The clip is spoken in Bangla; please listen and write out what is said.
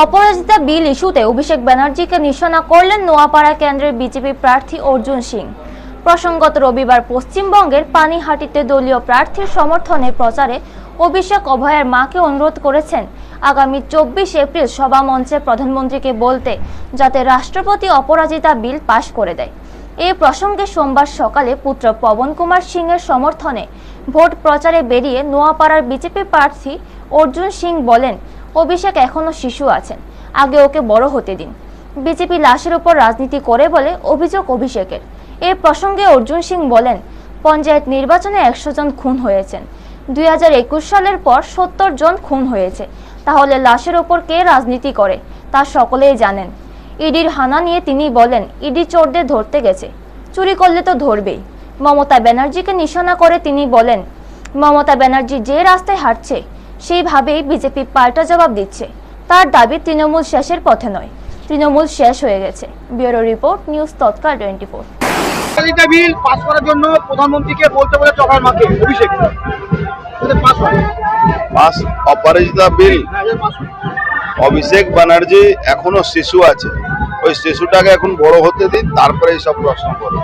অপরাজিতা বিল ইস্যুতে অভিষেক ব্যানার্জিকে নিশানা করলেন নোয়াপাড়া কেন্দ্রের বিজেপি প্রার্থী অর্জুন সিং। প্রসঙ্গত রবিবার পশ্চিমবঙ্গের পানিহাটিতে দলীয় প্রার্থীর সমর্থনে প্রচারে অভিষেক অভয়ের মাকে অনুরোধ করেছেন আগামী 24 এপ্রিল সভামঞ্চে প্রধানমন্ত্রীকে বলতে যাতে রাষ্ট্রপতি অপরাজিতা বিল পাশ করে দেয়। এই প্রসঙ্গে সোমবার সকালে পুত্র পবন কুমার সিং এর সমর্থনে ভোট প্রচারে বেরিয়ে নোয়াপাড়ার বিজেপি প্রার্থী অর্জুন সিং বলেন, অভিষেক এখনো শিশু আছেন, আগে ওকে বড় হতে দিন। বিজেপি লাশের উপর রাজনীতি করে বলে অভিযোগ অভিষেকের। এই প্রসঙ্গে অর্জুন সিং বলেন, পঞ্চায়েত নির্বাচনে 100 জন খুন হয়েছেন, 2021 সালের পর 70 জন খুন হয়েছে, তাহলে লাশের উপর কে রাজনীতি করে তা সকলেই জানেন। ইডির হানা নিয়ে তিনি বলেন, ইডি চোরদের ধরতে গেছে, চুরি করলে তো ধরবেই। মমতা ব্যানার্জিকে নিশানা করে তিনি বলেন, মমতা ব্যানার্জি যে রাস্তায় হাঁটছে সেইভাবেই বিজেপি পাল্টা জবাব দিচ্ছে। তার দাবি তৃণমূল শেষের পথে নয়, তৃণমূল শেষ হয়ে গেছে। ব্যুরো রিপোর্ট, নিউজ তৎকাল 24। অপরাজিতা বিল পাস করার জন্য প্রধানমন্ত্রীকে বলতে বলেছে অভয়ের মাকে অভিষেক। পাস অপরাজিতা বিল, অভিষেক ব্যানার্জি এখনো শিশু আছে, ওই শিশুটাকে এখন বড় হতে দিন, তারপরে এইসব প্রশ্ন করো।